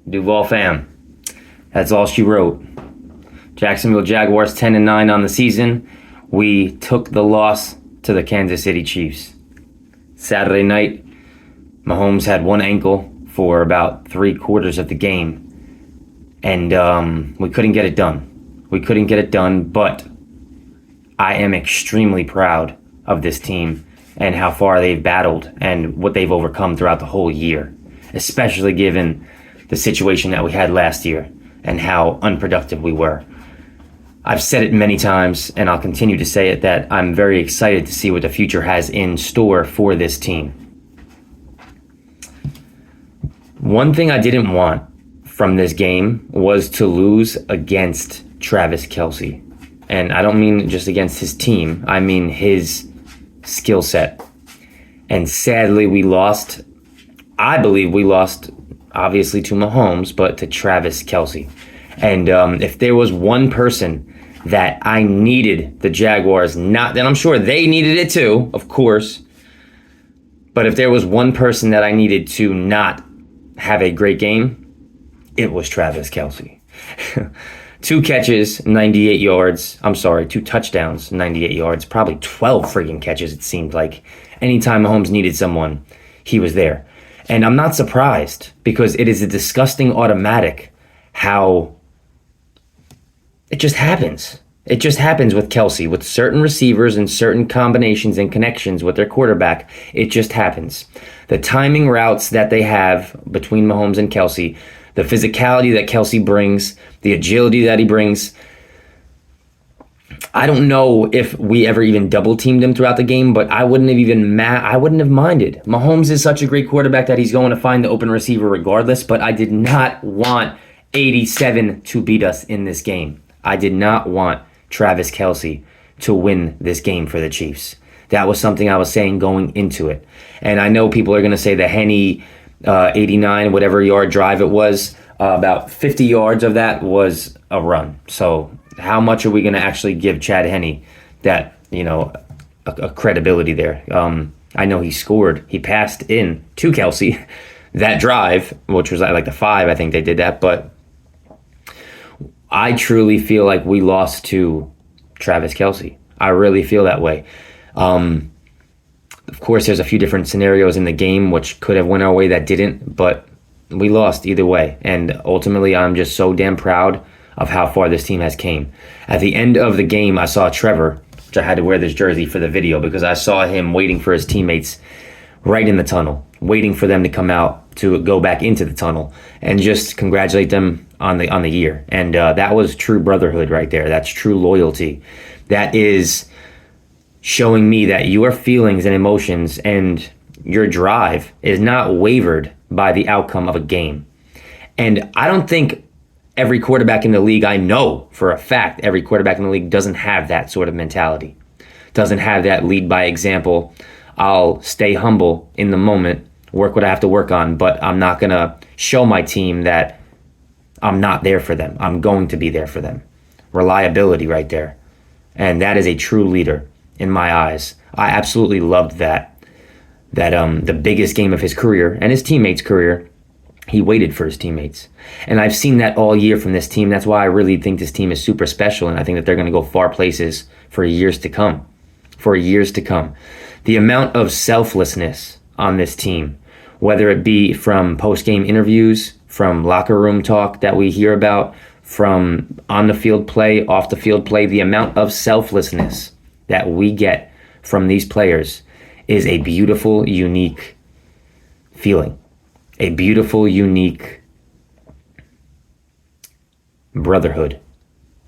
Duval fam. That's all she wrote. Jacksonville Jaguars 10-9 on the season. We took the loss to the Kansas City Chiefs. Saturday night, Mahomes had one ankle for about 3/4 of the game. And we couldn't get it done. But I am extremely proud of this team and how far they've battled and what they've overcome throughout the whole year, especially given the situation that we had last year and how unproductive we were. I've said it many times, and I'll continue to say it, that I'm very excited to see what the future has in store for this team. One thing I didn't want from this game was to lose against Travis Kelce. And I don't mean just against his team, I mean his skill set. And sadly, we lost. I believe we lost, obviously, to Mahomes, but to Travis Kelce. And if there was one person that I needed the Jaguars, not, and I'm sure they needed it too, of course, but if there was one person that I needed to not have a great game, it was Travis Kelce. 2 catches, 98 yards. I'm sorry, 2 touchdowns, 98 yards. Probably 12 friggin' catches, it seemed like. Anytime Mahomes needed someone, he was there. And I'm not surprised, because it is a disgusting automatic how it just happens. It just happens with Kelce, with certain receivers and certain combinations and connections with their quarterback. It just happens. The timing routes that they have between Mahomes and Kelce, the physicality that Kelce brings, the agility that he brings. I don't know if we ever even double teamed him throughout the game, but I wouldn't have minded. Mahomes is such a great quarterback that he's going to find the open receiver regardless, but I did not want 87 to beat us in this game. I did not want Travis Kelce to win this game for the Chiefs. That was something I was saying going into it. And I know people are going to say the Henne 89, whatever yard drive it was, about 50 yards of that was a run. So how much are we going to actually give Chad Henne that, a credibility there? I know he scored. He passed in to Kelce that drive, which was like the 5. I think they did that. But I truly feel like we lost to Travis Kelce. I really feel that way. Of course, there's a few different scenarios in the game which could have went our way that didn't, but we lost either way. And ultimately, I'm just so damn proud of how far this team has came. At the end of the game, I saw Trevor, which I had to wear this jersey for the video because I saw him waiting for his teammates right in the tunnel, waiting for them to come out to go back into the tunnel and just congratulate them on the year. And that was true brotherhood right there. That's true loyalty. That is showing me that your feelings and emotions and your drive is not wavered by the outcome of a game. And I don't think every quarterback in the league, I know for a fact, every quarterback in the league doesn't have that sort of mentality, doesn't have that lead by example. I'll stay humble in the moment, work what I have to work on, but I'm not going to show my team that I'm not there for them. I'm going to be there for them. Reliability right there. And that is a true leader in my eyes. I absolutely loved that the biggest game of his career and his teammates' career, he waited for his teammates. And I've seen that all year from this team. That's why I really think this team is super special, and I think that they're going to go far places for years to come. For years to come. The amount of selflessness on this team, whether it be from post-game interviews, from locker room talk that we hear about, from on-the-field play, off-the-field play, the amount of selflessness that we get from these players is a beautiful, unique feeling. A beautiful, unique brotherhood,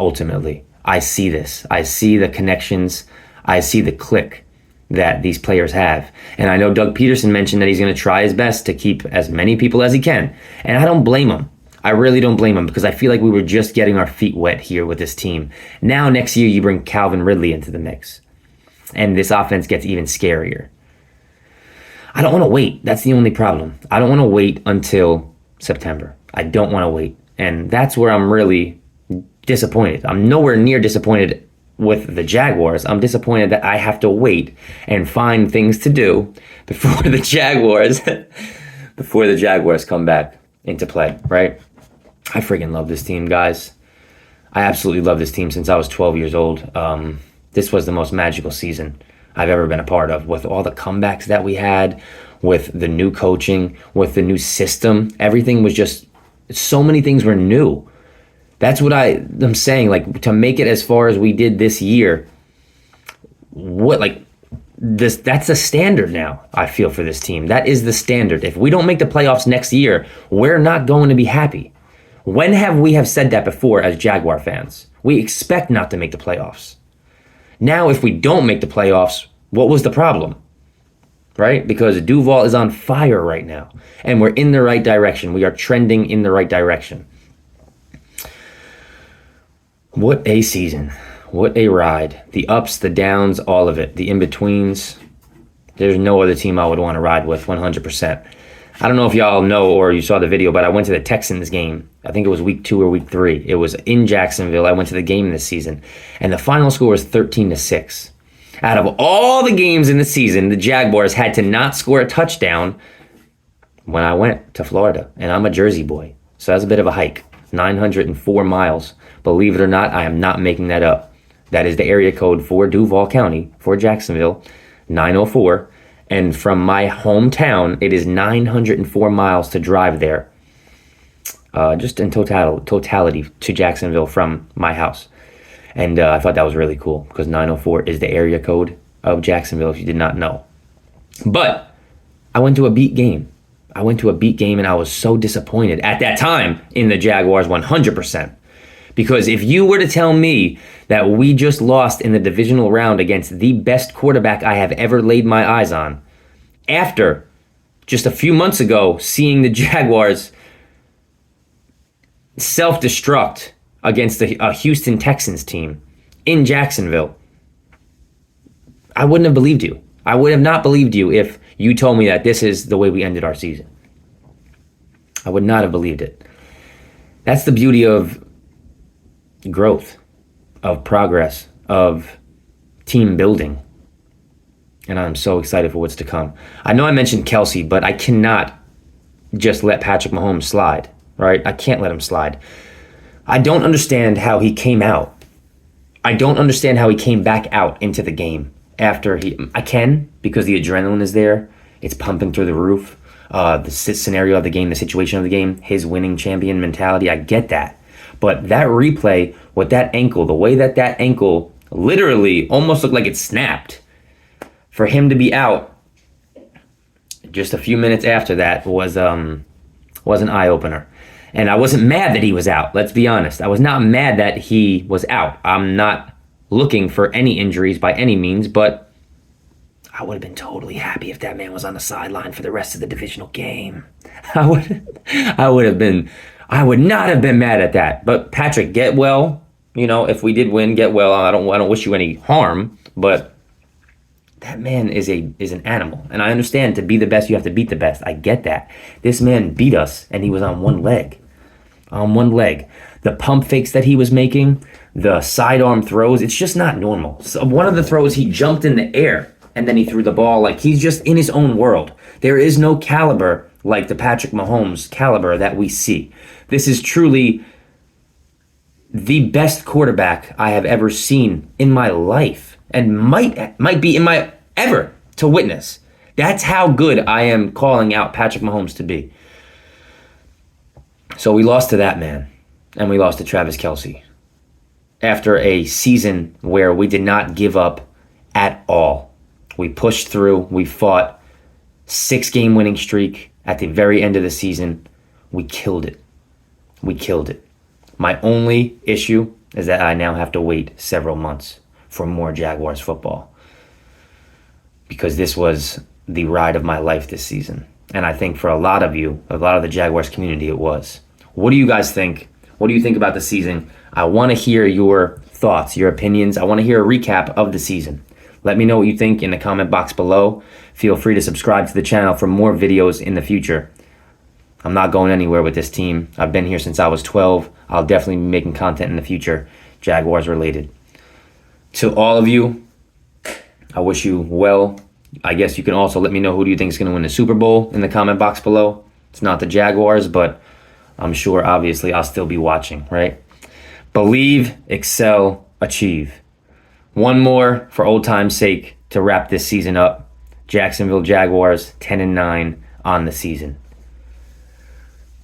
ultimately. I see this. I see the connections. I see the click that these players have. And I know Doug Peterson mentioned that he's going to try his best to keep as many people as he can. And I don't blame him. I really don't blame him, because I feel like we were just getting our feet wet here with this team. Now, next year, you bring Calvin Ridley into the mix, and this offense gets even scarier. I don't want to wait. That's the only problem. I don't want to wait until September. I don't want to wait. And that's where I'm really disappointed. I'm nowhere near disappointed with the Jaguars. I'm disappointed that I have to wait and find things to do before the Jaguars come back into play, right? I freaking love this team, guys. I absolutely love this team since I was 12 years old. This was the most magical season I've ever been a part of, with all the comebacks that we had, with the new coaching, with the new system. Everything was just, so many things were new. That's what I'm saying, like, to make it as far as we did this year, that's the standard now, I feel, for this team. That is the standard. If we don't make the playoffs next year, we're not going to be happy. When have we have said that before as Jaguar fans? We expect not to make the playoffs. Now, if we don't make the playoffs, what was the problem? Right? Because Duval is on fire right now, and we're in the right direction. We are trending in the right direction. What a season. What a ride. The ups, the downs, all of it. The in-betweens. There's no other team I would want to ride with, 100%. I don't know if y'all know or you saw the video, but I went to the Texans game. I think it was week 2 or week 3. It was in Jacksonville. I went to the game this season, and the final score was 13-6. Out of all the games in the season, the Jaguars had to not score a touchdown when I went to Florida, and I'm a Jersey boy, so that's a bit of a hike. 904 miles. Believe it or not, I am not making that up. That is the area code for Duval County, for Jacksonville, 904. And from my hometown, it is 904 miles to drive there. Just in totality to Jacksonville from my house. And I thought that was really cool because 904 is the area code of Jacksonville, if you did not know. But I went to a beat game. And I was so disappointed at that time in the Jaguars, 100%. Because if you were to tell me that we just lost in the divisional round against the best quarterback I have ever laid my eyes on, after just a few months ago seeing the Jaguars self-destruct against a Houston Texans team in Jacksonville, I wouldn't have believed you. I would have not believed you if you told me that this is the way we ended our season. I would not have believed it. That's the beauty of growth, of progress, of team building. And I'm so excited for what's to come. I know I mentioned Kelsey, but I cannot just let Patrick Mahomes slide, right? I can't let him slide. I don't understand how he came out. I don't understand how he came back out into the game after I can, because the adrenaline is there. It's pumping through the roof. The scenario of the game, the situation of the game, his winning champion mentality, I get that. But that replay with that ankle, the way that ankle literally almost looked like it snapped, for him to be out just a few minutes after that was an eye-opener. And I wasn't mad that he was out, let's be honest. I was not mad that he was out. I'm not looking for any injuries by any means, but I would have been totally happy if that man was on the sideline for the rest of the divisional game. I would not have been mad at that. But Patrick, get well. If we did win, get well. I don't wish you any harm, but that man is an animal. And I understand, to be the best, you have to beat the best. I get that. This man beat us, and he was on one leg. The pump fakes that he was making, the sidearm throws, it's just not normal. So one of the throws, he jumped in the air, and then he threw the ball like he's just in his own world. There is no caliber like the Patrick Mahomes caliber that we see. This is truly the best quarterback I have ever seen in my life, and might be in my ever to witness. That's how good I am calling out Patrick Mahomes to be. So we lost to that man, and we lost to Travis Kelce after a season where we did not give up at all. We pushed through. We fought. 6-game winning streak at the very end of the season. We killed it. My only issue is that I now have to wait several months for more Jaguars football, because this was the ride of my life this season. And I think for a lot of you, a lot of the Jaguars community, it was. What do you guys think? What do you think about the season? I want to hear your thoughts, your opinions. I want to hear a recap of the season. Let me know what you think in the comment box below. Feel free to subscribe to the channel for more videos in the future. I'm not going anywhere with this team. I've been here since I was 12. I'll definitely be making content in the future, Jaguars related. To all of you, I wish you well. I guess you can also let me know who do you think is going to win the Super Bowl in the comment box below. It's not the Jaguars, but I'm sure, obviously, I'll still be watching, right? Believe, excel, achieve. One more for old time's sake to wrap this season up. Jacksonville Jaguars 10-9 on the season.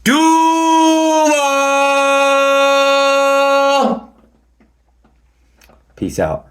Duval! Peace out.